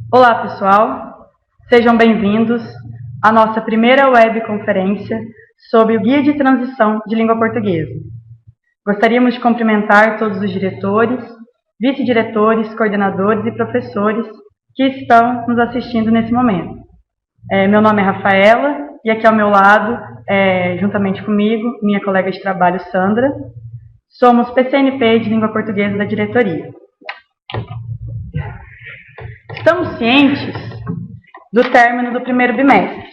Olá, pessoal. Sejam bem-vindos à nossa primeira webconferência sobre o Guia de Transição de Língua Portuguesa. Gostaríamos de cumprimentar todos os diretores, vice-diretores, coordenadores e professores que estão nos assistindo nesse momento. Meu nome é Rafaela e aqui ao meu lado, juntamente comigo, minha colega de trabalho, Sandra. Somos PCNP de Língua Portuguesa da diretoria. Estamos cientes do término do primeiro bimestre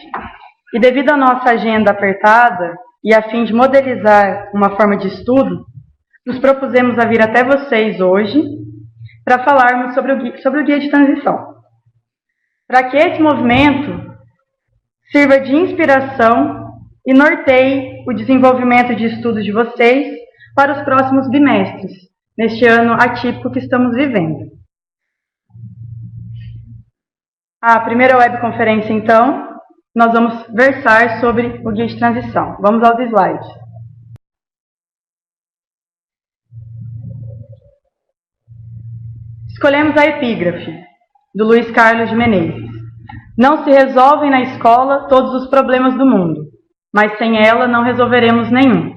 e, devido à nossa agenda apertada e a fim de modelizar uma forma de estudo, nos propusemos a vir até vocês hoje para falarmos sobre o guia de transição, para que esse movimento sirva de inspiração e norteie o desenvolvimento de estudos de vocês para os próximos bimestres, neste ano atípico que estamos vivendo. A primeira webconferência, então, nós vamos versar sobre o guia de transição. Vamos aos slides. Escolhemos a epígrafe, do Luiz Carlos de Menezes. Não se resolvem na escola todos os problemas do mundo, mas sem ela não resolveremos nenhum.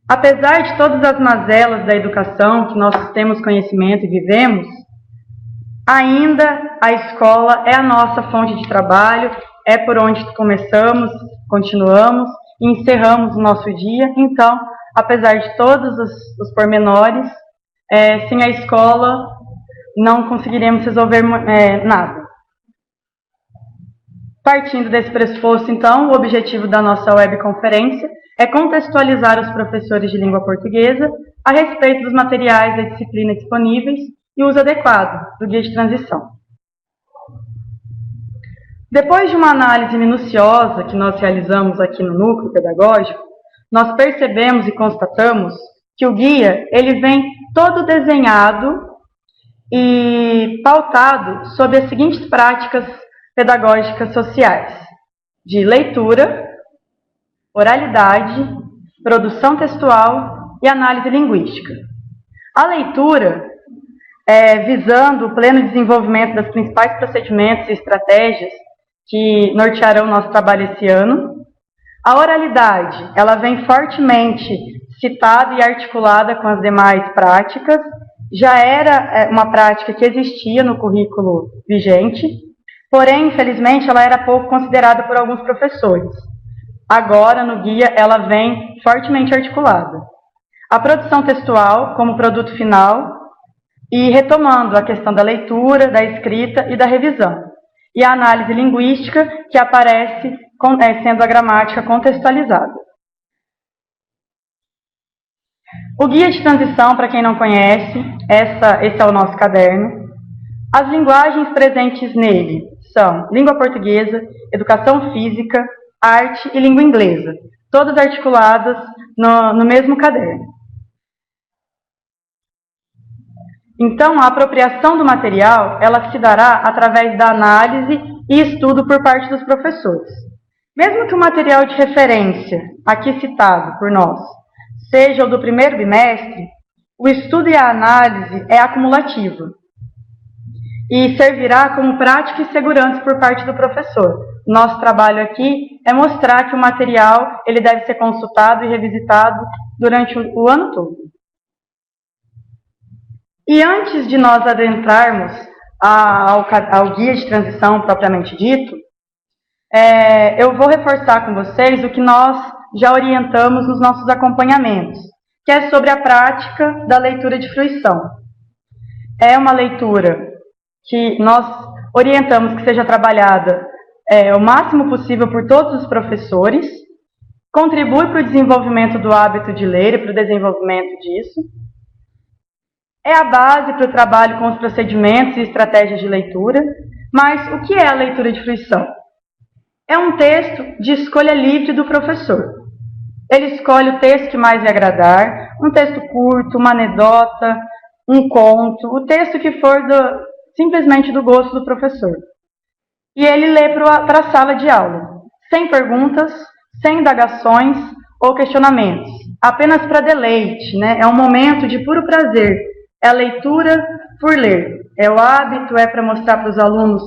Apesar de todas as mazelas da educação que nós temos conhecimento e vivemos, ainda a escola é a nossa fonte de trabalho, é por onde começamos, continuamos e encerramos o nosso dia. Então, apesar de todos os pormenores, sem a escola não conseguiremos resolver nada. Partindo desse pressuposto, então, o objetivo da nossa webconferência é contextualizar os professores de língua portuguesa a respeito dos materiais da disciplina disponíveis e uso adequado do guia de transição. Depois de uma análise minuciosa que nós realizamos aqui no núcleo pedagógico, nós percebemos e constatamos que o guia ele vem todo desenhado e pautado sobre as seguintes práticas pedagógicas sociais: de leitura, oralidade, produção textual e análise linguística. A leitura, visando o pleno desenvolvimento das principais procedimentos e estratégias que nortearão nosso trabalho esse ano. A oralidade, ela vem fortemente citada e articulada com as demais práticas. Já era uma prática que existia no currículo vigente, porém, infelizmente, ela era pouco considerada por alguns professores. Agora, no guia, ela vem fortemente articulada. A produção textual como produto final e retomando a questão da leitura, da escrita e da revisão. E a análise linguística, que aparece sendo a gramática contextualizada. O guia de transição, para quem não conhece, esse é o nosso caderno. As linguagens presentes nele são língua portuguesa, educação física, arte e língua inglesa, todas articuladas no mesmo caderno. Então, a apropriação do material, ela se dará através da análise e estudo por parte dos professores. Mesmo que o material de referência, aqui citado por nós, seja o do primeiro bimestre, o estudo e a análise é acumulativa e servirá como prática e segurança por parte do professor. Nosso trabalho aqui é mostrar que o material ele deve ser consultado e revisitado durante o ano todo. E antes de nós adentrarmos ao guia de transição propriamente dito, eu vou reforçar com vocês o que nós já orientamos nos nossos acompanhamentos, que é sobre a prática da leitura de fruição. É uma leitura que nós orientamos que seja trabalhada o máximo possível por todos os professores, contribui para o desenvolvimento do hábito de ler e para o desenvolvimento disso. É a base para o trabalho com os procedimentos e estratégias de leitura. Mas o que é a leitura de fruição? É um texto de escolha livre do professor. Ele escolhe o texto que mais lhe agradar, um texto curto, uma anedota, um conto, o texto que for simplesmente do gosto do professor. E ele lê para a sala de aula, sem perguntas, sem indagações ou questionamentos, apenas para deleite, né? É um momento de puro prazer. é a leitura por ler. É o hábito, é para mostrar para os alunos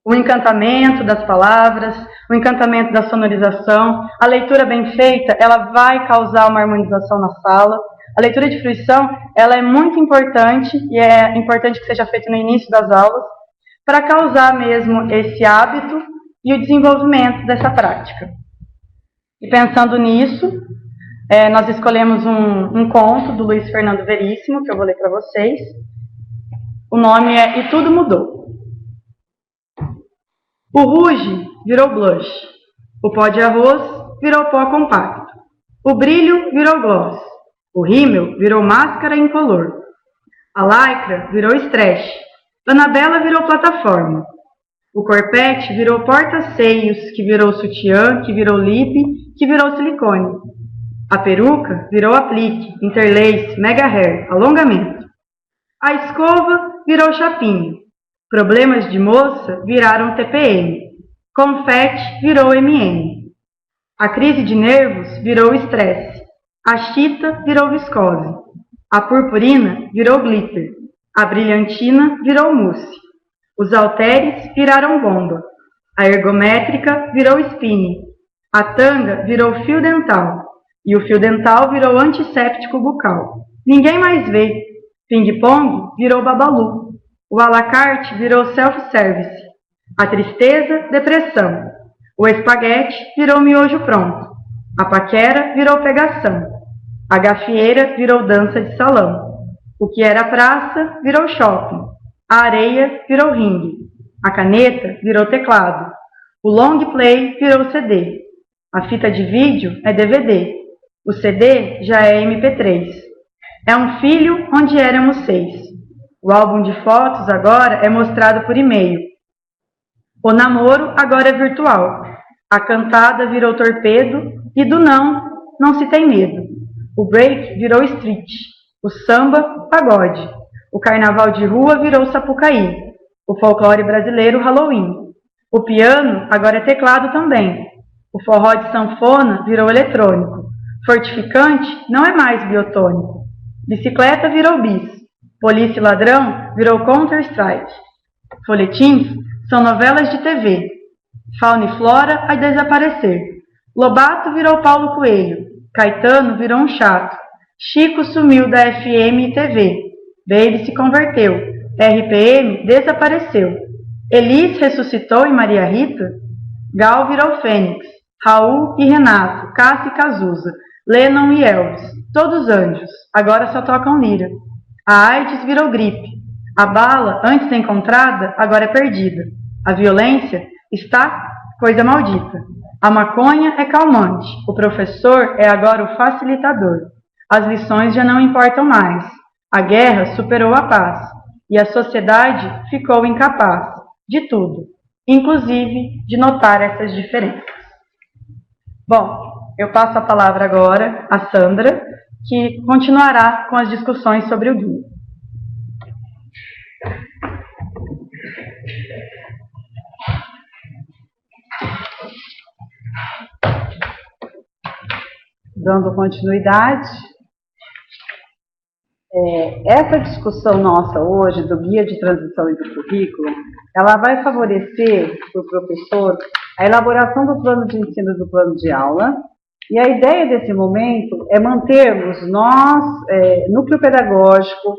o encantamento das palavras, o encantamento da sonorização. A leitura bem feita, ela vai causar uma harmonização na sala. A leitura de fruição, ela é muito importante, e é importante que seja feita no início das aulas, para causar mesmo esse hábito e o desenvolvimento dessa prática. E pensando nisso, nós escolhemos um conto do Luiz Fernando Veríssimo, que eu vou ler para vocês. O nome é E Tudo Mudou. O ruge virou blush, o pó de arroz virou pó compacto, o brilho virou gloss, o rímel virou máscara incolor, a lycra virou stretch, Anabela virou plataforma, o corpete virou porta-seios, que virou sutiã, que virou lip, que virou silicone, a peruca virou aplique, interlace, mega hair, alongamento, a escova virou chapinha, problemas de moça viraram TPM. Confete virou MM. A crise de nervos virou estresse. A chita virou viscose. A purpurina virou glitter. A brilhantina virou mousse. Os halteres viraram bomba. A ergométrica virou spinning. A tanga virou fio dental. E o fio dental virou antisséptico bucal. Ninguém mais vê. Ping-pong virou babalu. O alacarte virou self-service. A tristeza, depressão. O espaguete virou miojo pronto. A paquera virou pegação. A gafieira virou dança de salão. O que era praça virou shopping. A areia virou ringue. A caneta virou teclado. O long play virou CD. A fita de vídeo é DVD. O CD já é MP3. É um filho onde éramos 6. O álbum de fotos agora é mostrado por e-mail. O namoro agora é virtual. A cantada virou torpedo e do não se tem medo. O break virou street. O samba, pagode. O carnaval de rua virou Sapucaí. O folclore brasileiro, Halloween. O piano agora é teclado também. O forró de sanfona virou eletrônico. Fortificante não é mais biotônico. Bicicleta virou bis. Polícia e ladrão virou Counter-Strike. Folhetins são novelas de TV. Fauna e flora a desaparecer. Lobato virou Paulo Coelho. Caetano virou um chato. Chico sumiu da FM e TV. Baby se converteu. RPM desapareceu. Elis ressuscitou em Maria Rita. Gal virou Fênix. Raul e Renato. Cássia e Cazuza. Lennon e Elvis. Todos anjos. Agora só tocam lira. A AIDS virou gripe. A bala, antes encontrada, agora é perdida. A violência está coisa maldita. A maconha é calmante. O professor é agora o facilitador. As lições já não importam mais. A guerra superou a paz. E a sociedade ficou incapaz de tudo, inclusive de notar essas diferenças. Bom, eu passo a palavra agora a Sandra, que continuará com as discussões sobre o guia. Dando continuidade, essa discussão nossa hoje do guia de transição e do currículo, ela vai favorecer para o professor a elaboração do plano de ensino e do plano de aula. E a ideia desse momento é mantermos nós, núcleo pedagógico,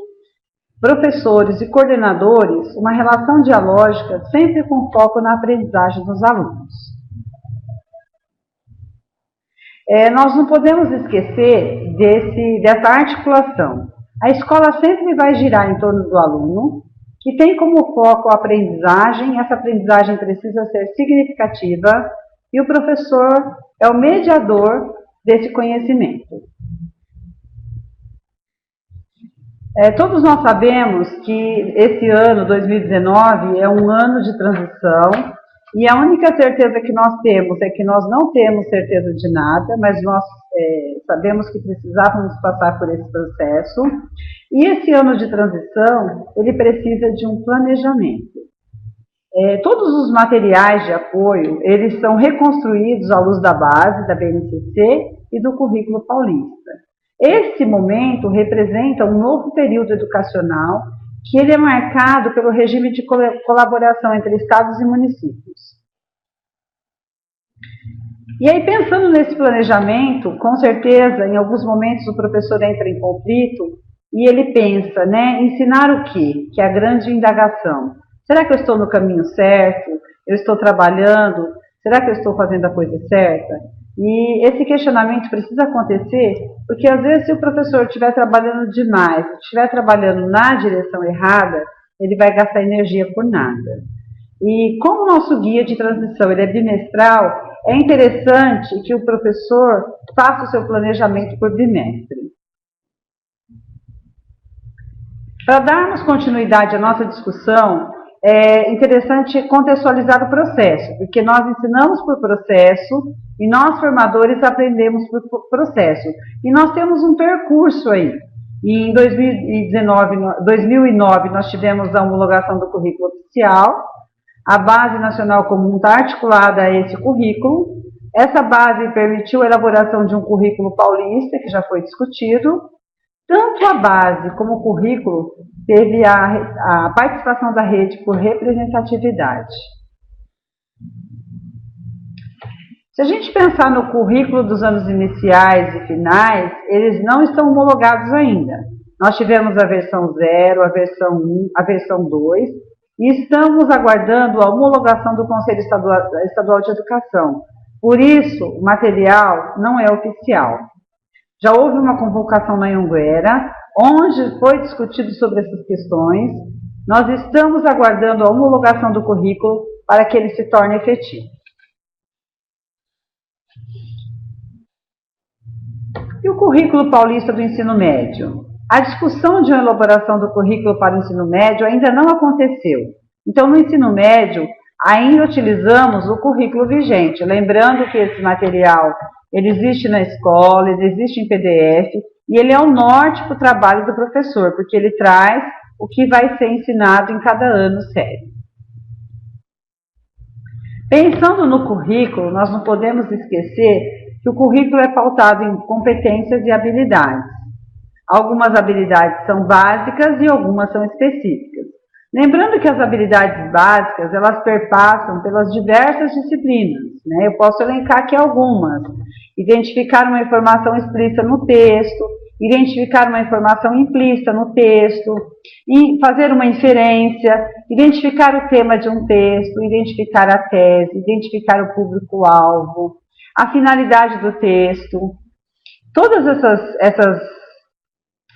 professores e coordenadores, uma relação dialógica sempre com foco na aprendizagem dos alunos. Nós não podemos esquecer dessa articulação. A escola sempre vai girar em torno do aluno, que tem como foco a aprendizagem. Essa aprendizagem precisa ser significativa e o professor é o mediador desse conhecimento. Todos nós sabemos que esse ano, 2019, é um ano de transição e a única certeza que nós temos é que nós não temos certeza de nada, mas nós sabemos que precisávamos passar por esse processo. E esse ano de transição, ele precisa de um planejamento. Todos os materiais de apoio, eles são reconstruídos à luz da base, da BNCC e do currículo paulista. Esse momento representa um novo período educacional que ele é marcado pelo regime de colaboração entre estados e municípios. E aí, pensando nesse planejamento, com certeza, em alguns momentos o professor entra em conflito e ele pensa, né, ensinar o quê? Que é a grande indagação. Será que eu estou no caminho certo? Eu estou trabalhando? Será que eu estou fazendo a coisa certa? E esse questionamento precisa acontecer porque, às vezes, se o professor estiver trabalhando demais, estiver trabalhando na direção errada, ele vai gastar energia por nada. E como o nosso guia de transição ele é bimestral, é interessante que o professor faça o seu planejamento por bimestre. Para darmos continuidade à nossa discussão, é interessante contextualizar o processo, porque nós ensinamos por processo e nós, formadores, aprendemos por processo. E nós temos um percurso aí. E em 2009, nós tivemos a homologação do currículo oficial. A Base Nacional Comum está articulada a esse currículo. Essa base permitiu a elaboração de um currículo paulista, que já foi discutido. Tanto a base como o currículo teve a participação da rede por representatividade. Se a gente pensar no currículo dos anos iniciais e finais, eles não estão homologados ainda. Nós tivemos a versão 0, a versão 1, a versão 2, e estamos aguardando a homologação do Conselho Estadual de Educação. Por isso, o material não é oficial. Já houve uma convocação na Anhanguera, onde foi discutido sobre essas questões. Nós estamos aguardando a homologação do currículo para que ele se torne efetivo. E o currículo paulista do ensino médio? A discussão de uma elaboração do currículo para o ensino médio ainda não aconteceu. Então, no ensino médio, ainda utilizamos o currículo vigente. Lembrando que esse material ele existe na escola, ele existe em PDF, e ele é o norte para o trabalho do professor, porque ele traz o que vai ser ensinado em cada ano sério. Pensando no currículo, nós não podemos esquecer que o currículo é pautado em competências e habilidades. Algumas habilidades são básicas e algumas são específicas. Lembrando que as habilidades básicas, elas perpassam pelas diversas disciplinas, né? Eu posso elencar aqui algumas. Identificar uma informação explícita no texto, identificar uma informação implícita no texto, e fazer uma inferência, identificar o tema de um texto, identificar a tese, identificar o público-alvo, a finalidade do texto. Todas essas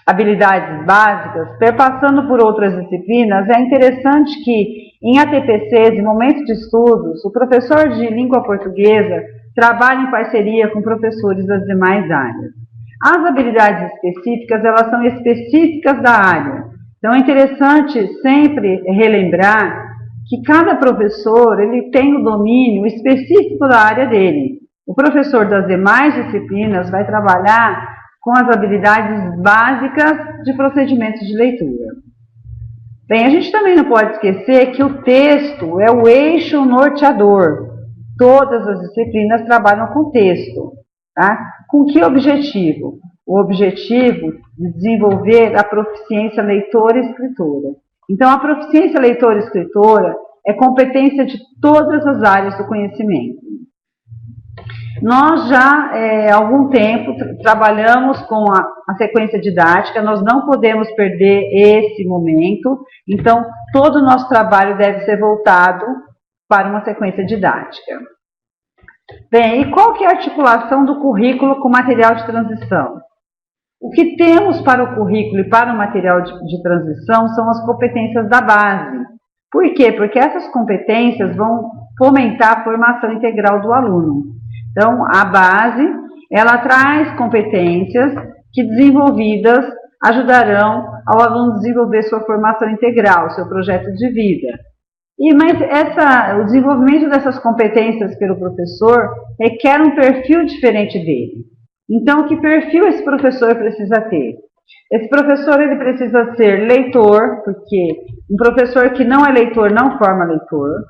habilidades básicas, perpassando por outras disciplinas, é interessante que em ATPCs, em momentos de estudos, o professor de língua portuguesa trabalhe em parceria com professores das demais áreas. As habilidades específicas, elas são específicas da área. Então, é interessante sempre relembrar que cada professor ele tem o domínio específico da área dele. O professor das demais disciplinas vai trabalhar com as habilidades básicas de procedimentos de leitura. Bem, a gente também não pode esquecer que o texto é o eixo norteador. Todas as disciplinas trabalham com texto. Tá? Com que objetivo? O objetivo de desenvolver a proficiência leitora e escritora. Então, a proficiência leitora e escritora é competência de todas as áreas do conhecimento. Nós já, há algum tempo, trabalhamos com a sequência didática, nós não podemos perder esse momento, então, todo o nosso trabalho deve ser voltado para uma sequência didática. Bem, e qual que é a articulação do currículo com o material de transição? O que temos para o currículo e para o material de transição são as competências da base. Por quê? Porque essas competências vão fomentar a formação integral do aluno. Então, a base, ela traz competências que, desenvolvidas, ajudarão ao aluno desenvolver sua formação integral, seu projeto de vida. Mas o desenvolvimento dessas competências pelo professor requer um perfil diferente dele. Então, que perfil esse professor precisa ter? Esse professor ele precisa ser leitor, porque um professor que não é leitor não forma leitor.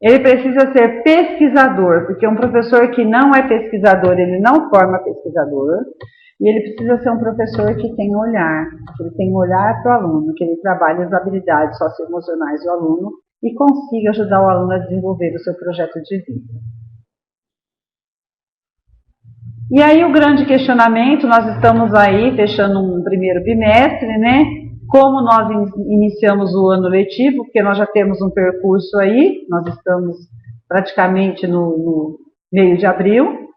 Ele precisa ser pesquisador, porque um professor que não é pesquisador, ele não forma pesquisador, e ele precisa ser um professor que tem olhar, que ele tem olhar para o aluno, que ele trabalhe as habilidades socioemocionais do aluno e consiga ajudar o aluno a desenvolver o seu projeto de vida. E aí o grande questionamento, nós estamos aí fechando um primeiro bimestre, né? Como nós iniciamos o ano letivo, porque nós já temos um percurso aí, nós estamos praticamente no meio de abril,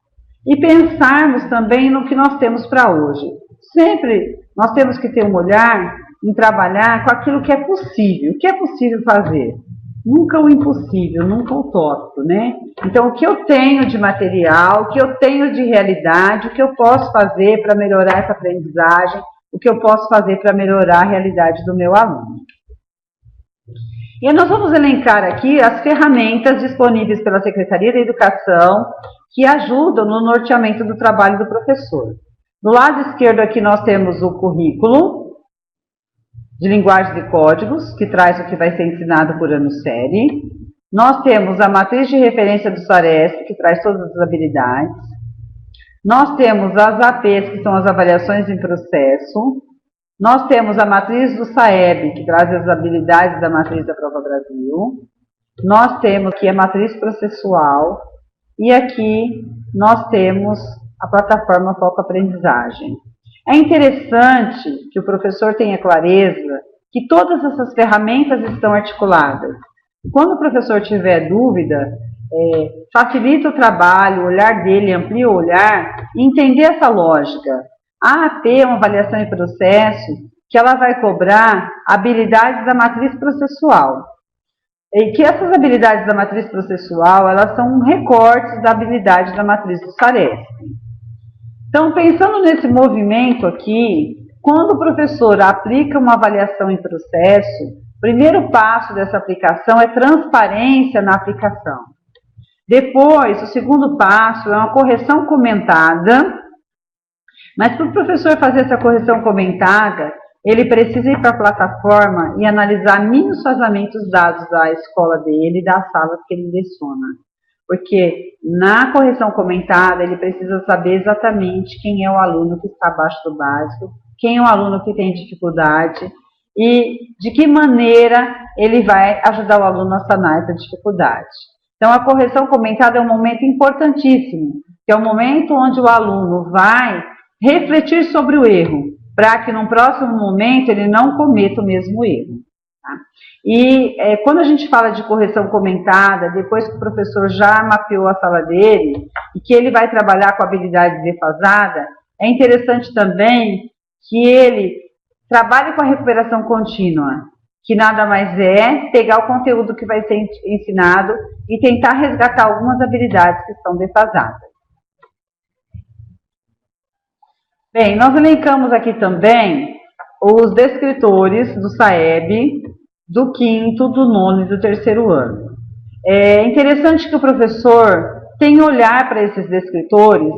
e pensarmos também no que nós temos para hoje. Sempre nós temos que ter um olhar em trabalhar com aquilo que é possível. O que é possível fazer? Nunca o impossível, nunca o utópico, né? Então, o que eu tenho de material, o que eu tenho de realidade, o que eu posso fazer para melhorar essa aprendizagem, o que eu posso fazer para melhorar a realidade do meu aluno. E nós vamos elencar aqui as ferramentas disponíveis pela Secretaria da Educação que ajudam no norteamento do trabalho do professor. Do lado esquerdo aqui nós temos o currículo de linguagens e códigos, que traz o que vai ser ensinado por ano-série. Nós temos a matriz de referência do SARESP, que traz todas as habilidades. Nós temos as APs, que são as avaliações em processo. Nós temos a matriz do SAEB, que traz as habilidades da matriz da Prova Brasil. Nós temos aqui a matriz processual. E aqui nós temos a plataforma Foco Aprendizagem. É interessante que o professor tenha clareza que todas essas ferramentas estão articuladas. Quando o professor tiver dúvida, facilita o trabalho, o olhar dele, amplia o olhar, e entender essa lógica. A AP é uma avaliação em processo que ela vai cobrar habilidades da matriz processual. E que essas habilidades da matriz processual, elas são recortes da habilidade da matriz do SARESP. Então, pensando nesse movimento aqui, quando o professor aplica uma avaliação em processo, o primeiro passo dessa aplicação é transparência na aplicação. Depois, o segundo passo é uma correção comentada, mas para o professor fazer essa correção comentada, ele precisa ir para a plataforma e analisar minuciosamente os dados da escola dele, das salas que ele leciona. Porque na correção comentada, ele precisa saber exatamente quem é o aluno que está abaixo do básico, quem é o aluno que tem dificuldade e de que maneira ele vai ajudar o aluno a sanar essa dificuldade. Então, a correção comentada é um momento importantíssimo, que é o momento onde o aluno vai refletir sobre o erro, para que no próximo momento ele não cometa o mesmo erro. Tá? E quando a gente fala de correção comentada, depois que o professor já mapeou a sala dele e que ele vai trabalhar com habilidade defasada, é interessante também que ele trabalhe com a recuperação contínua, que nada mais é pegar o conteúdo que vai ser ensinado e tentar resgatar algumas habilidades que estão defasadas. Bem, nós elencamos aqui também os descritores do SAEB, do 5º, do 9º e do 3º ano. É interessante que o professor tenha olhar para esses descritores,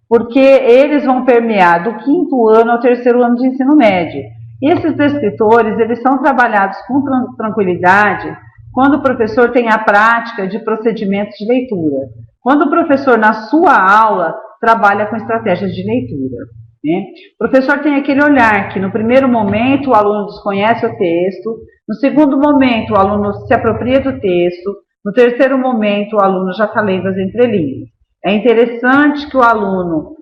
porque eles vão permear do 5º ano ao 3º ano de ensino médio. E esses descritores, eles são trabalhados com tranquilidade quando o professor tem a prática de procedimentos de leitura. Quando o professor, na sua aula, trabalha com estratégias de leitura. Né? O professor tem aquele olhar que no primeiro momento o aluno desconhece o texto, no segundo momento o aluno se apropria do texto, no terceiro momento o aluno já está lendo as entrelinhas. É interessante que o aluno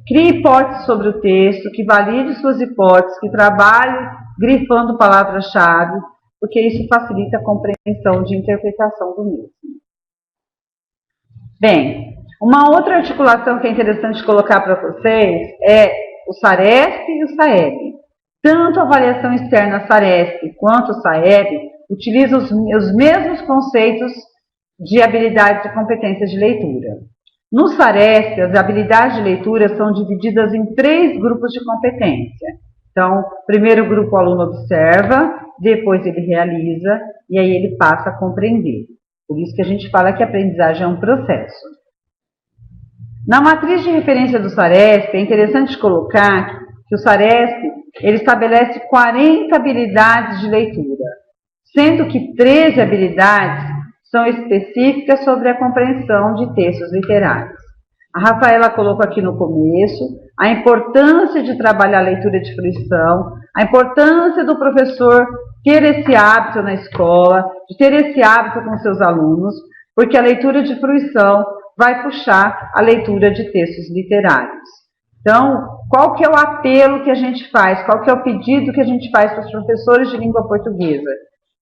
crie hipóteses sobre o texto, que valide suas hipóteses, que trabalhe grifando palavras-chave, porque isso facilita a compreensão de interpretação do mesmo. Bem, uma outra articulação que é interessante colocar para vocês é o SARESP e o SAEB. Tanto a avaliação externa SARESP quanto o SAEB utilizam os mesmos conceitos de habilidades e competências de leitura. No SARESP, as habilidades de leitura são divididas em 3 grupos de competência. Então, primeiro grupo o aluno observa, depois ele realiza e aí ele passa a compreender. Por isso que a gente fala que a aprendizagem é um processo. Na matriz de referência do SARESP, é interessante colocar que o SARESP ele estabelece 40 habilidades de leitura, sendo que 13 habilidades são específicas sobre a compreensão de textos literários. A Rafaela colocou aqui no começo a importância de trabalhar a leitura de fruição, a importância do professor ter esse hábito na escola, de ter esse hábito com seus alunos, porque a leitura de fruição vai puxar a leitura de textos literários. Então, qual que é o apelo que a gente faz? Qual que é o pedido que a gente faz para os professores de língua portuguesa?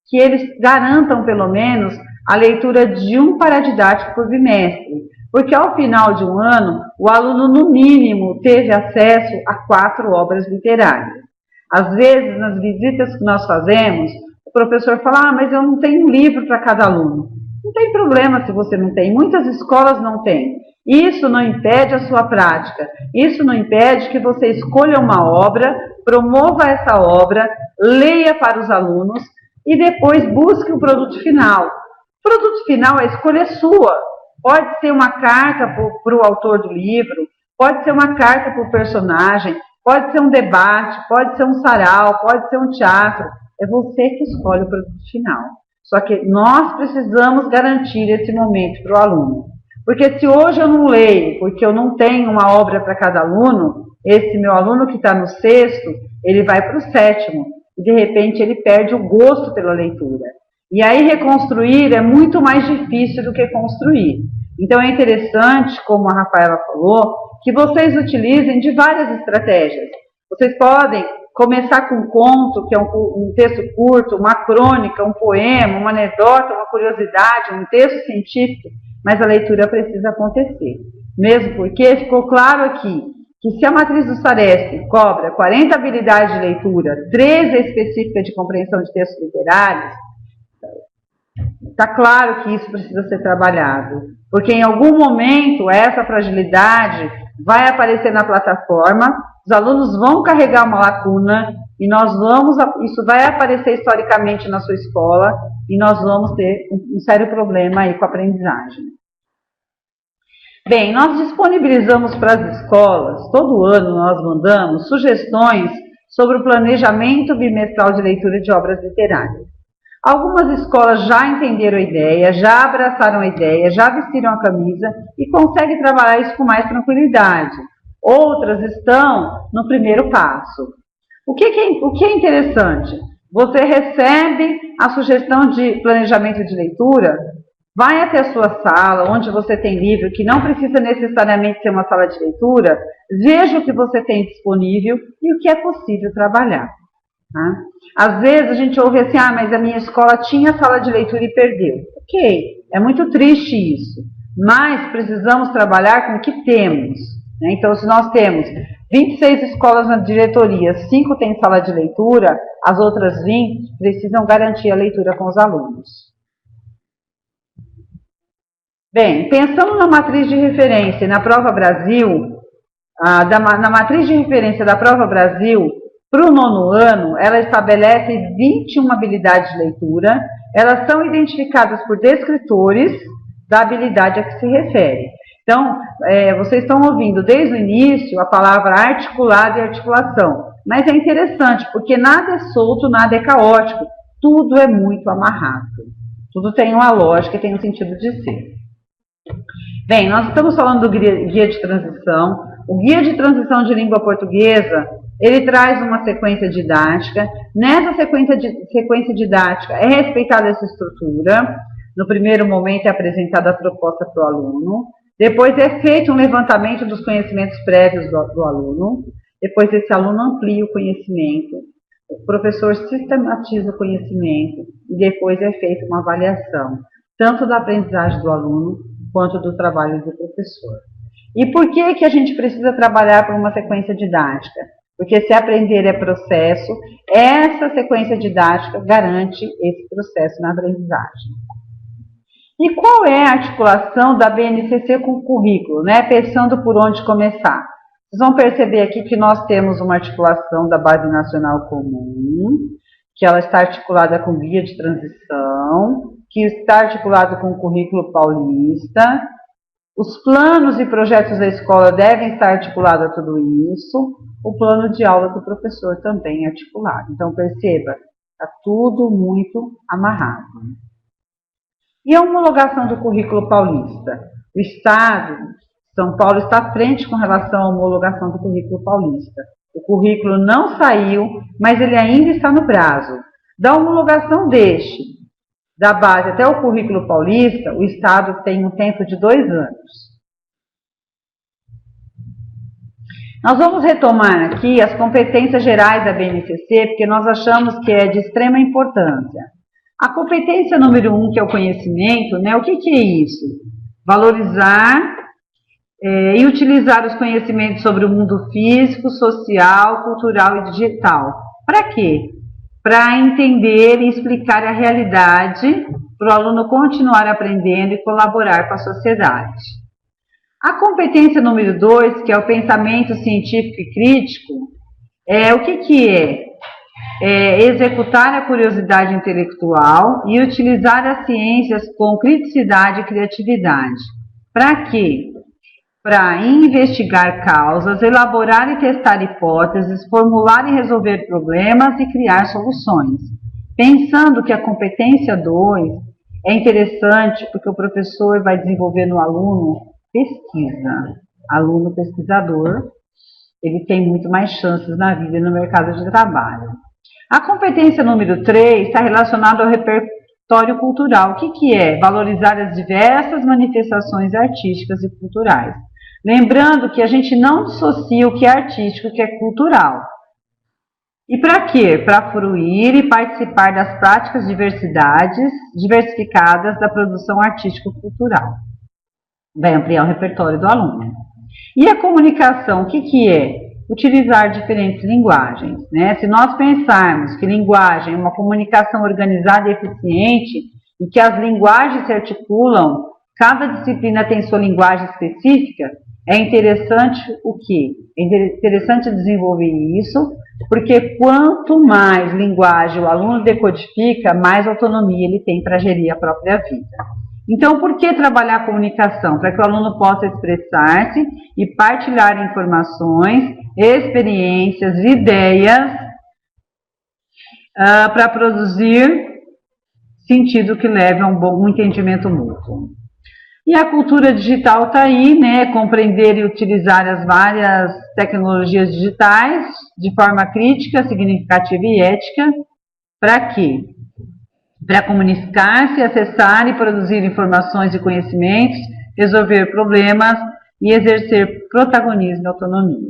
Que eles garantam, pelo menos, a leitura de um paradidático por bimestre, porque ao final de um ano, o aluno, no mínimo, teve acesso a 4 obras literárias. Às vezes, nas visitas que nós fazemos, o professor fala, mas eu não tenho um livro para cada aluno. Não tem problema se você não tem, muitas escolas não têm. Isso não impede a sua prática, isso não impede que você escolha uma obra, promova essa obra, leia para os alunos e depois busque o produto final. O produto final, a escolha é sua. Pode ser uma carta para o autor do livro, pode ser uma carta para o personagem, pode ser um debate, pode ser um sarau, pode ser um teatro. É você que escolhe o produto final. Só que nós precisamos garantir esse momento para o aluno. Porque se hoje eu não leio, porque eu não tenho uma obra para cada aluno, esse meu aluno que está no 6º, ele vai para o 7º. E de repente ele perde o gosto pela leitura. E aí reconstruir é muito mais difícil do que construir. Então é interessante, como a Rafaela falou, que vocês utilizem de várias estratégias. Vocês podem começar com um conto, que é um texto curto, uma crônica, um poema, uma anedota, uma curiosidade, um texto científico, mas a leitura precisa acontecer. Mesmo porque ficou claro aqui que se a matriz do SARESP cobra 40 habilidades de leitura, 13 específicas de compreensão de textos literários, está claro que isso precisa ser trabalhado, porque em algum momento essa fragilidade vai aparecer na plataforma, os alunos vão carregar uma lacuna e isso vai aparecer historicamente na sua escola e nós vamos ter um sério problema aí com a aprendizagem. Bem, nós disponibilizamos para as escolas, todo ano nós mandamos sugestões sobre o planejamento bimestral de leitura de obras literárias. Algumas escolas já entenderam a ideia, já abraçaram a ideia, já vestiram a camisa e conseguem trabalhar isso com mais tranquilidade. Outras estão no primeiro passo. O que é interessante? Você recebe a sugestão de planejamento de leitura, vai até a sua sala, onde você tem livro, que não precisa necessariamente ser uma sala de leitura, veja o que você tem disponível e o que é possível trabalhar. Tá? Às vezes a gente ouve assim, mas a minha escola tinha sala de leitura e perdeu. Ok, é muito triste isso, mas precisamos trabalhar com o que temos. Né? Então, se nós temos 26 escolas na diretoria, 5 têm sala de leitura, as outras 20 precisam garantir a leitura com os alunos. Bem, pensando na matriz de referência na Prova Brasil, na matriz de referência da Prova Brasil, para o 9º ano, ela estabelece 21 habilidades de leitura, elas são identificadas por descritores da habilidade a que se refere. Então, vocês estão ouvindo desde o início a palavra articulado e articulação, mas é interessante, porque nada é solto, nada é caótico, tudo é muito amarrado, tudo tem uma lógica e tem um sentido de ser. Bem, nós estamos falando do guia de transição. O guia de transição de língua portuguesa, ele traz uma sequência didática. Nessa sequência didática é respeitada essa estrutura. No primeiro momento é apresentada a proposta para o aluno. Depois é feito um levantamento dos conhecimentos prévios do aluno. Depois esse aluno amplia o conhecimento. O professor sistematiza o conhecimento. E depois é feita uma avaliação, tanto da aprendizagem do aluno, quanto do trabalho do professor. E por que a gente precisa trabalhar por uma sequência didática? Porque se aprender é processo, essa sequência didática garante esse processo na aprendizagem. E qual é a articulação da BNCC com o currículo, né? Pensando por onde começar. Vocês vão perceber aqui que nós temos uma articulação da Base Nacional Comum, que ela está articulada com o Guia de Transição, que está articulado com o Currículo Paulista. Os planos e projetos da escola devem estar articulados a tudo isso. O plano de aula do professor também é articulado. Então, perceba, está tudo muito amarrado. E a homologação do currículo paulista? O Estado, São Paulo, está à frente com relação à homologação do currículo paulista. O currículo não saiu, mas ele ainda está no prazo. Da homologação da base até o currículo paulista, o Estado tem um tempo de 2 anos. Nós vamos retomar aqui as competências gerais da BNCC, porque nós achamos que é de extrema importância. A competência número 1, que é o conhecimento, né? O que é isso? Valorizar e utilizar os conhecimentos sobre o mundo físico, social, cultural e digital. Para quê? Para entender e explicar a realidade, para o aluno continuar aprendendo e colaborar com a sociedade. A competência número 2, que é o pensamento científico e crítico, o que é? Executar a curiosidade intelectual e utilizar as ciências com criticidade e criatividade. Para quê? Para investigar causas, elaborar e testar hipóteses, formular e resolver problemas e criar soluções. Pensando que a competência 2 é interessante porque o professor vai desenvolver no aluno pesquisa. Aluno pesquisador, ele tem muito mais chances na vida e no mercado de trabalho. A competência número 3 está relacionada ao repertório cultural. O que é? Valorizar as diversas manifestações artísticas e culturais. Lembrando que a gente não dissocia o que é artístico e o que é cultural. E para quê? Para fruir e participar das práticas diversificadas da produção artístico-cultural. Vai ampliar o repertório do aluno. E a comunicação, o que é? Utilizar diferentes linguagens, né? Se nós pensarmos que linguagem é uma comunicação organizada e eficiente e que as linguagens se articulam, cada disciplina tem sua linguagem específica, é interessante o quê? É interessante desenvolver isso, porque quanto mais linguagem o aluno decodifica, mais autonomia ele tem para gerir a própria vida. Então, por que trabalhar a comunicação? Para que o aluno possa expressar-se e partilhar informações, experiências, ideias, para produzir sentido que leve a um entendimento mútuo. E a cultura digital está aí, né? Compreender e utilizar as várias tecnologias digitais de forma crítica, significativa e ética. Para quê? Para comunicar-se, acessar e produzir informações e conhecimentos, resolver problemas e exercer protagonismo e autonomia.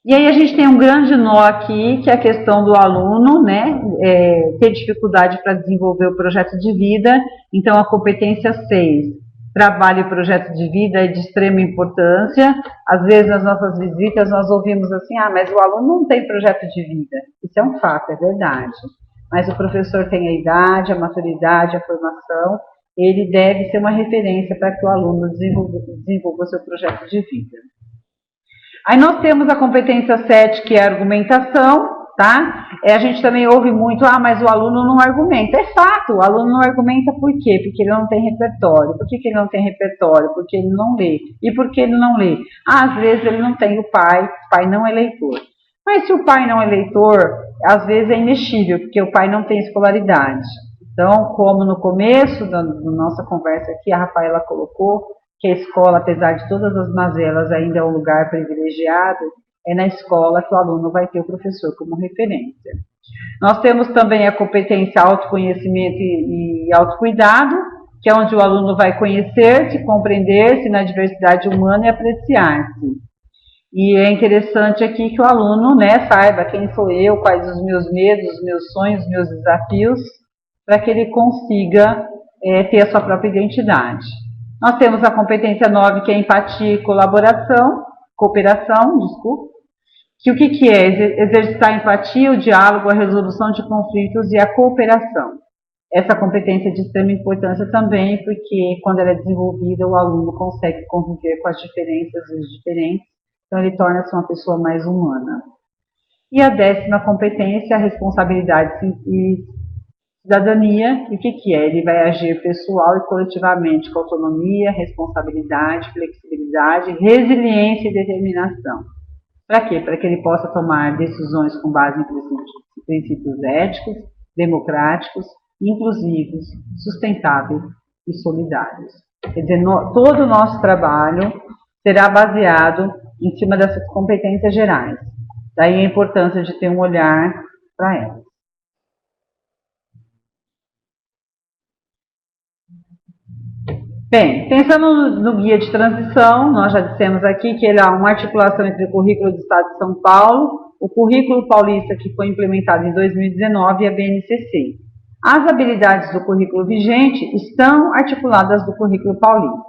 E aí a gente tem um grande nó aqui, que é a questão do aluno, né, ter dificuldade para desenvolver o projeto de vida. Então a competência 6, trabalho e projeto de vida, é de extrema importância. Às vezes nas nossas visitas nós ouvimos assim, mas o aluno não tem projeto de vida. Isso é um fato, é verdade. Mas o professor tem a idade, a maturidade, a formação, ele deve ser uma referência para que o aluno desenvolva o seu projeto de vida. Aí nós temos a competência 7, que é a argumentação, tá? A gente também ouve muito, mas o aluno não argumenta. É fato, o aluno não argumenta por quê? Porque ele não tem repertório. Por que ele não tem repertório? Porque ele não lê. E por que ele não lê? Às vezes ele não tem o pai não é leitor. Mas se o pai não é leitor, às vezes é imexível, porque o pai não tem escolaridade. Então, como no começo da nossa conversa aqui, a Rafaela colocou que a escola, apesar de todas as mazelas, ainda é um lugar privilegiado, é na escola que o aluno vai ter o professor como referência. Nós temos também a competência autoconhecimento e autocuidado, que é onde o aluno vai conhecer-se, compreender-se na diversidade humana e apreciar-se. E é interessante aqui que o aluno, né, saiba quem sou eu, quais os meus medos, os meus sonhos, os meus desafios, para que ele consiga ter a sua própria identidade. Nós temos a competência 9, que é empatia e cooperação, que o que é? Exercitar a empatia, o diálogo, a resolução de conflitos e a cooperação. Essa competência é de extrema importância também, porque quando ela é desenvolvida, o aluno consegue conviver com as diferenças e os diferentes, então ele torna-se uma pessoa mais humana. E a 10ª competência, a responsabilidade e cidadania. E o que é? Ele vai agir pessoal e coletivamente com autonomia, responsabilidade, flexibilidade, resiliência e determinação. Para quê? Para que ele possa tomar decisões com base em princípios éticos, democráticos, inclusivos, sustentáveis e solidários. Quer dizer, todo o nosso trabalho será baseado em cima dessas competências gerais. Daí a importância de ter um olhar para elas. Bem, pensando no guia de transição, nós já dissemos aqui que ele há uma articulação entre o currículo do Estado de São Paulo, o currículo paulista que foi implementado em 2019 e a BNCC. As habilidades do currículo vigente estão articuladas do currículo paulista.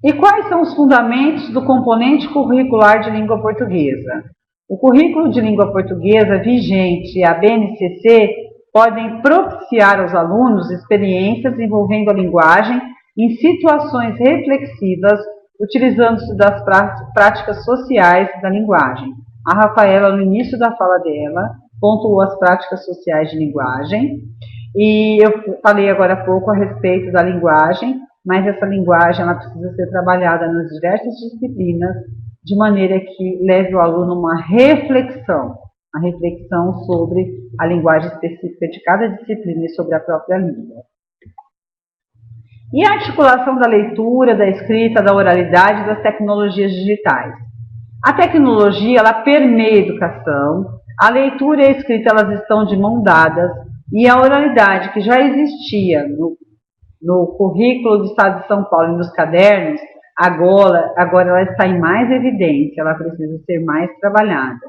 E quais são os fundamentos do componente curricular de língua portuguesa? O currículo de língua portuguesa vigente e a BNCC podem propiciar aos alunos experiências envolvendo a linguagem em situações reflexivas, utilizando-se das práticas sociais da linguagem. A Rafaela, no início da fala dela, pontuou as práticas sociais de linguagem, e eu falei agora há pouco a respeito da linguagem, mas essa linguagem ela precisa ser trabalhada nas diversas disciplinas, de maneira que leve o aluno a uma reflexão sobre a linguagem específica de cada disciplina e sobre a própria língua. E a articulação da leitura, da escrita, da oralidade e das tecnologias digitais. A tecnologia, ela permeia a educação, a leitura e a escrita, elas estão de mão dadas, e a oralidade, que já existia no currículo do Estado de São Paulo e nos cadernos, agora ela está em mais evidência, ela precisa ser mais trabalhada.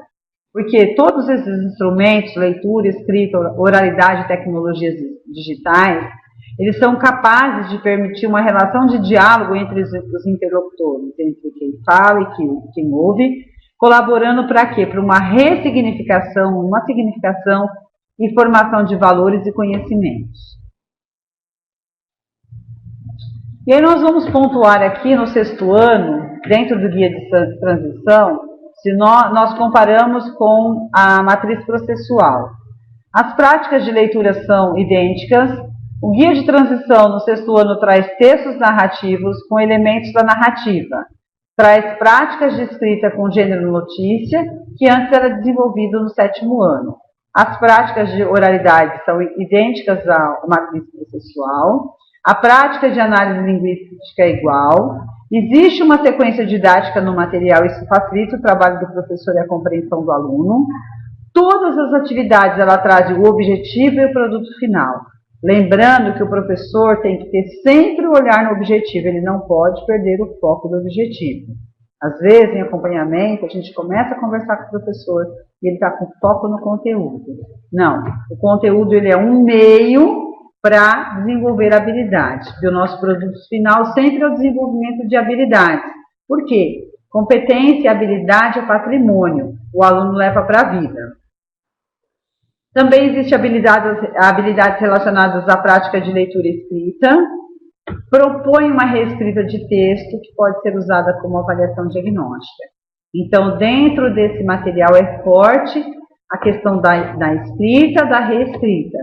Porque todos esses instrumentos, leitura, escrita, oralidade e tecnologias digitais, eles são capazes de permitir uma relação de diálogo entre os interlocutores, entre quem fala e quem ouve, colaborando para quê? Para uma ressignificação, uma significação e formação de valores e conhecimentos. E aí nós vamos pontuar aqui no 6º ano, dentro do guia de transição, se nós comparamos com a matriz processual. As práticas de leitura são idênticas. O guia de transição no 6º ano traz textos narrativos com elementos da narrativa. Traz práticas de escrita com gênero notícia, que antes era desenvolvido no 7º ano. As práticas de oralidade são idênticas à matriz processual. A prática de análise linguística é igual. Existe uma sequência didática no material, isso facilita o trabalho do professor e a compreensão do aluno. Todas as atividades, ela traz o objetivo e o produto final. Lembrando que o professor tem que ter sempre o olhar no objetivo, ele não pode perder o foco do objetivo. Às vezes, em acompanhamento, a gente começa a conversar com o professor e ele está com foco no conteúdo. Não, o conteúdo ele é um meio para desenvolver habilidades. E o nosso produto final sempre é o desenvolvimento de habilidades. Por quê? Competência e habilidade é patrimônio. O aluno leva para a vida. Também existem habilidades relacionadas à prática de leitura e escrita. Propõe uma reescrita de texto que pode ser usada como avaliação diagnóstica. Então, dentro desse material é forte a questão da escrita, da reescrita.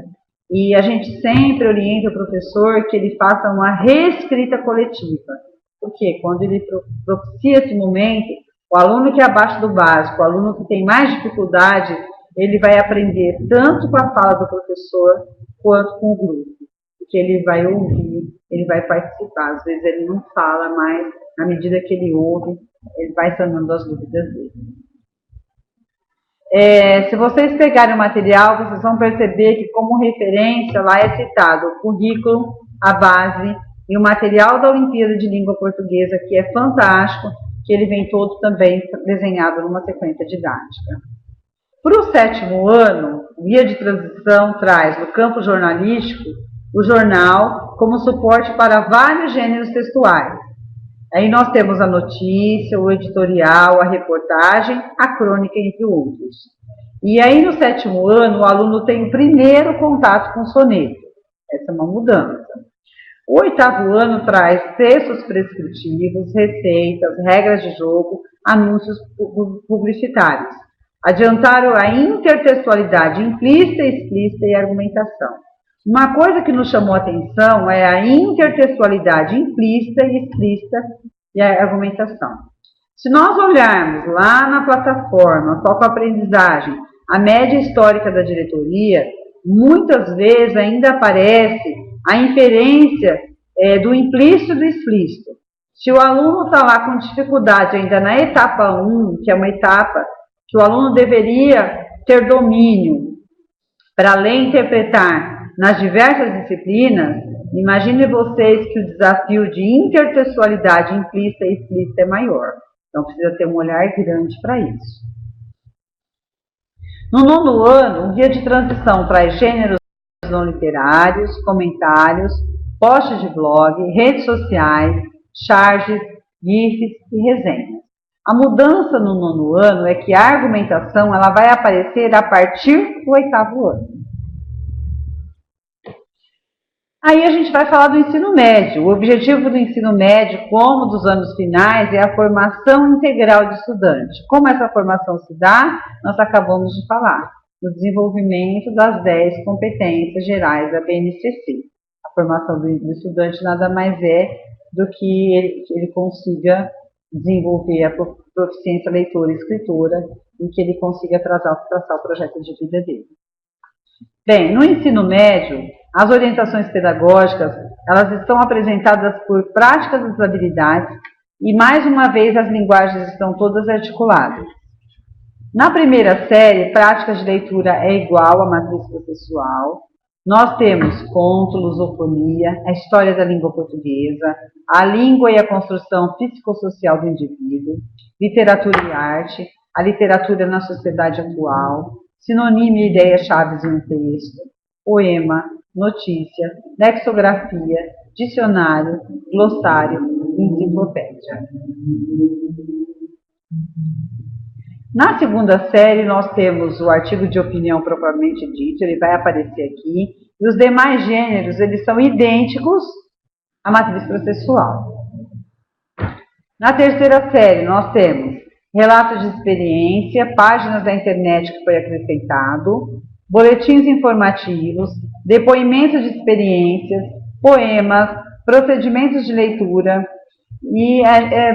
E a gente sempre orienta o professor que ele faça uma reescrita coletiva. Porque quando ele propicia esse momento, o aluno que é abaixo do básico, o aluno que tem mais dificuldade, ele vai aprender tanto com a fala do professor quanto com o grupo. Porque ele vai ouvir, ele vai participar. Às vezes ele não fala, mas na medida que ele ouve, ele vai sanando as dúvidas dele. Se vocês pegarem o material, vocês vão perceber que como referência lá é citado o currículo, a base e o material da Olimpíada de Língua Portuguesa, que é fantástico, que ele vem todo também desenhado numa sequência didática. Para o 7º ano, o guia de transição traz no campo jornalístico o jornal como suporte para vários gêneros textuais. Aí nós temos a notícia, o editorial, a reportagem, a crônica, entre outros. E aí no 7º ano, o aluno tem o primeiro contato com o soneto. Essa é uma mudança. O 8º ano traz textos prescritivos, receitas, regras de jogo, anúncios publicitários. Adiantaram a intertextualidade implícita, explícita e argumentação. Uma coisa que nos chamou a atenção é a intertextualidade implícita e explícita e a argumentação. Se nós olharmos lá na plataforma, foco aprendizagem, a média histórica da diretoria, muitas vezes ainda aparece a inferência do implícito e do explícito. Se o aluno está lá com dificuldade ainda na etapa 1, que é uma etapa que o aluno deveria ter domínio para ler e interpretar nas diversas disciplinas, imagine vocês que o desafio de intertextualidade implícita e explícita é maior. Então, precisa ter um olhar grande para isso. No 9º ano, o guia de transição traz gêneros não literários, comentários, posts de blog, redes sociais, charges, GIFs e resenhas. A mudança no 9º ano é que a argumentação ela vai aparecer a partir do 8º ano. Aí a gente vai falar do ensino médio. O objetivo do ensino médio, como dos anos finais, é a formação integral de estudante. Como essa formação se dá, nós acabamos de falar, no desenvolvimento das 10 competências gerais da BNCC. A formação do estudante nada mais é do que ele consiga desenvolver a proficiência leitora e escritora e que ele consiga traçar o projeto de vida dele. Bem, no ensino médio, as orientações pedagógicas, elas estão apresentadas por práticas das habilidades e, mais uma vez, as linguagens estão todas articuladas. Na primeira série, práticas de leitura é igual à matriz processual. Nós temos conto, lusofonia, a história da língua portuguesa, a língua e a construção psicossocial do indivíduo, literatura e arte, a literatura na sociedade atual, sinônimo e ideias-chave em um texto, poema, notícia, lexicografia, dicionário, glossário e enciclopédia. Na segunda série, nós temos o artigo de opinião propriamente dito, ele vai aparecer aqui, e os demais gêneros, eles são idênticos à matriz processual. Na terceira série, nós temos relatos de experiência, páginas da internet que foi acrescentado, boletins informativos, depoimentos de experiências, poemas, procedimentos de leitura. E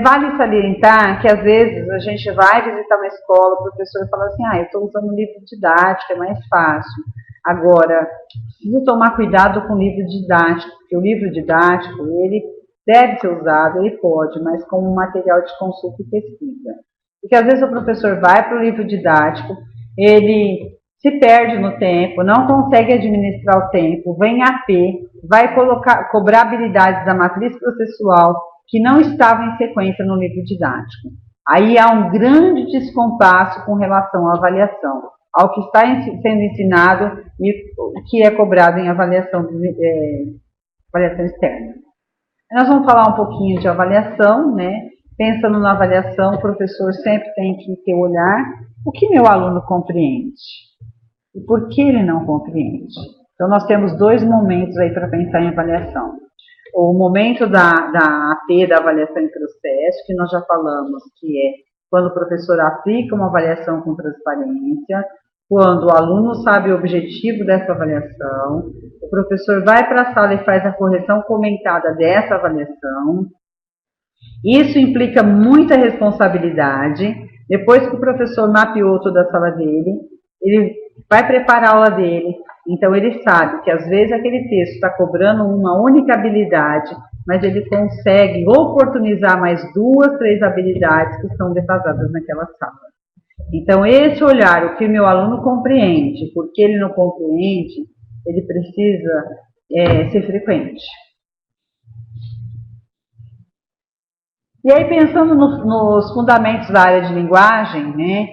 vale salientar que às vezes a gente vai visitar uma escola, o professor fala assim, eu estou usando um livro didático, é mais fácil. Agora, preciso tomar cuidado com o livro didático, porque o livro didático, ele deve ser usado, ele pode, mas como material de consulta e pesquisa. Porque às vezes o professor vai para o livro didático, ele se perde no tempo, não consegue administrar o tempo, vem a P, vai cobrar habilidades da matriz processual que não estavam em sequência no livro didático. Aí há um grande descompasso com relação à avaliação, ao que está sendo ensinado e o que é cobrado em avaliação externa. Nós vamos falar um pouquinho de avaliação, né? Pensando na avaliação, o professor sempre tem que ter olhar o que meu aluno compreende e por que ele não compreende. Então, nós temos 2 momentos aí para pensar em avaliação. O momento da AP, da avaliação em processo, que nós já falamos, que é quando o professor aplica uma avaliação com transparência, quando o aluno sabe o objetivo dessa avaliação, o professor vai para a sala e faz a correção comentada dessa avaliação. Isso implica muita responsabilidade. Depois que o professor mapeou toda a sala dele, ele vai preparar a aula dele. Então, ele sabe que, às vezes, aquele texto está cobrando uma única habilidade, mas ele consegue oportunizar mais 2, 3 habilidades que estão defasadas naquela sala. Então, esse olhar, o que meu aluno compreende, por que ele não compreende, ele precisa ser frequente. E aí, pensando nos fundamentos da área de linguagem, né?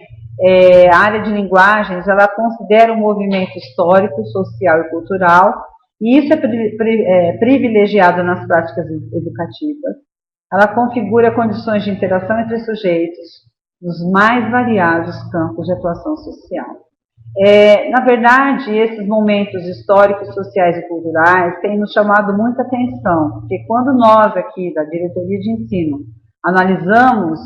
A área de linguagens, ela considera um movimento histórico, social e cultural, e isso é privilegiado nas práticas educativas. Ela configura condições de interação entre sujeitos nos mais variados campos de atuação social. Na verdade, esses momentos históricos, sociais e culturais têm nos chamado muita atenção, porque quando nós aqui da Diretoria de Ensino analisamos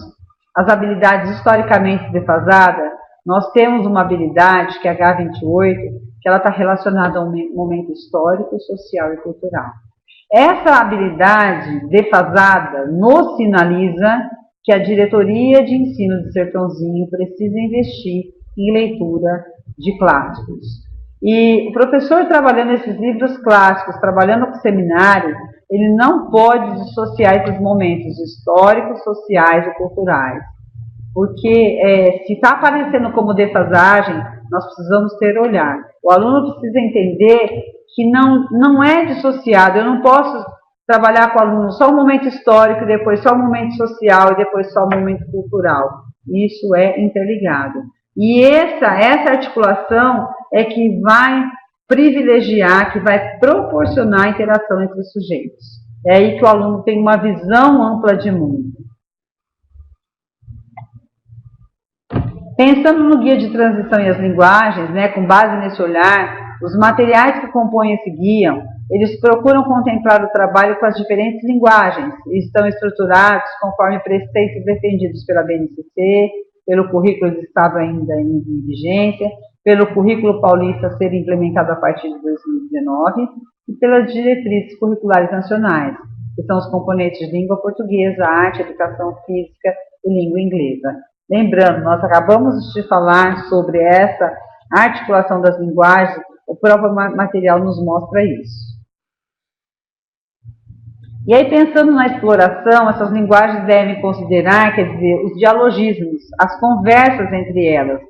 as habilidades historicamente defasadas, nós temos uma habilidade, que é a H28, que ela está relacionada a um momento histórico, social e cultural. Essa habilidade defasada nos sinaliza que a Diretoria de Ensino de Sertãozinho precisa investir em leitura de clássicos. E o professor trabalhando esses livros clássicos, trabalhando com seminário, ele não pode dissociar esses momentos históricos, sociais e culturais. Porque se está aparecendo como defasagem, nós precisamos ter olhar. O aluno precisa entender que não é dissociado. Eu não posso trabalhar com o aluno só o momento histórico, depois só o momento social e depois só o momento cultural. Isso é interligado. E essa articulação é que vai privilegiar, que vai proporcionar a interação entre os sujeitos. É aí que o aluno tem uma visão ampla de mundo. Pensando no guia de transição e as linguagens, com base nesse olhar, os materiais que compõem esse guia, eles procuram contemplar o trabalho com as diferentes linguagens e estão estruturados conforme preceitos defendidos pela BNCC, pelo currículo de Estado ainda em vigência, pelo currículo paulista a ser implementado a partir de 2019 e pelas diretrizes curriculares nacionais, que são os componentes de língua portuguesa, arte, educação física e língua inglesa. Lembrando, nós acabamos de falar sobre essa articulação das linguagens, o próprio material nos mostra isso. E aí, pensando na exploração, essas linguagens devem considerar, quer dizer, os dialogismos, as conversas entre elas,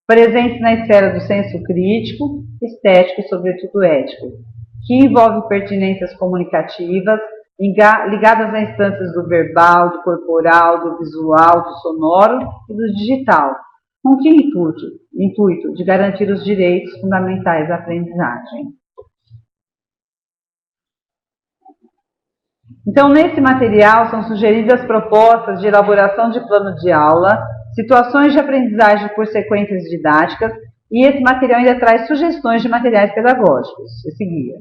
presentes na esfera do senso crítico, estético e, sobretudo, ético, que envolve pertinências comunicativas, ligadas a instâncias do verbal, do corporal, do visual, do sonoro e do digital, com que intuito de garantir os direitos fundamentais da aprendizagem. Então, nesse material são sugeridas propostas de elaboração de plano de aula, situações de aprendizagem por sequências didáticas, e esse material ainda traz sugestões de materiais pedagógicos, esse guia.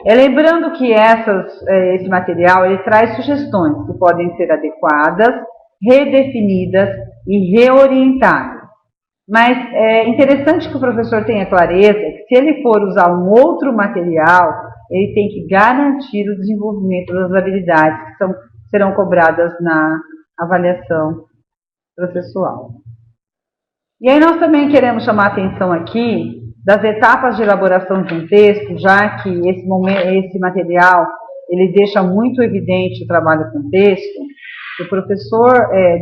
Lembrando que esse material ele traz sugestões que podem ser adequadas, redefinidas e reorientadas. Mas é interessante que o professor tenha clareza que se ele for usar um outro material, ele tem que garantir o desenvolvimento das habilidades que serão cobradas na avaliação processual. E aí nós também queremos chamar a atenção aqui das etapas de elaboração de um texto, já que esse material ele deixa muito evidente o trabalho com texto. O professor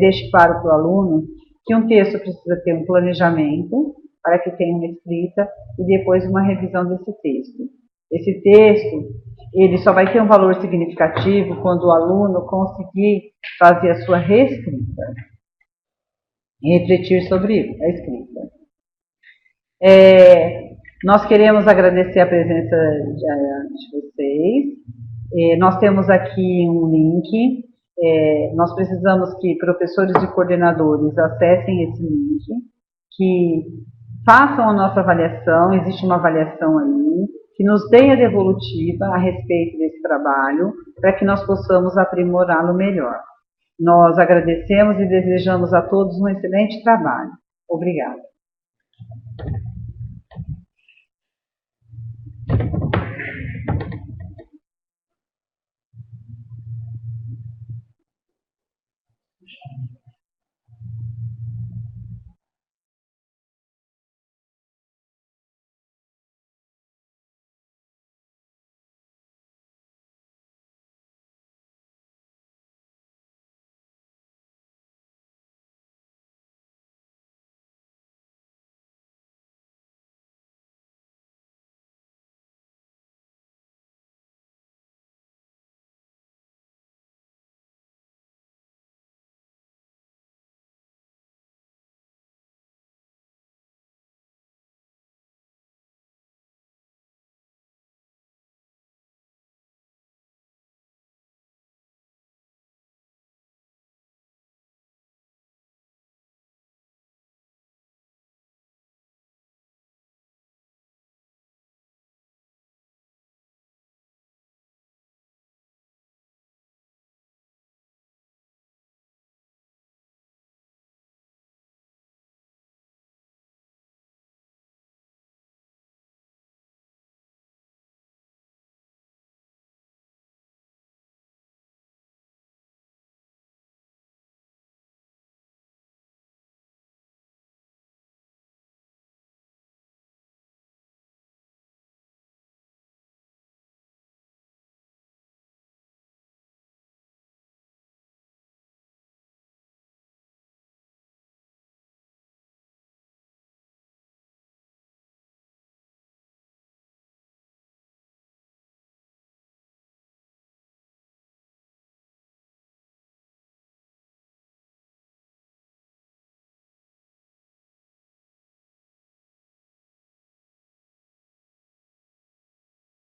deixa claro para o aluno que um texto precisa ter um planejamento para que tenha uma escrita e depois uma revisão desse texto. Esse texto ele só vai ter um valor significativo quando o aluno conseguir fazer a sua reescrita e refletir sobre a escrita. Nós queremos agradecer a presença de vocês. Nós temos aqui um link. Nós precisamos que professores e coordenadores acessem esse link, que façam a nossa avaliação. Existe uma avaliação aí, que nos deem a devolutiva a respeito desse trabalho, para que nós possamos aprimorá-lo melhor. Nós agradecemos e desejamos a todos um excelente trabalho. Obrigada.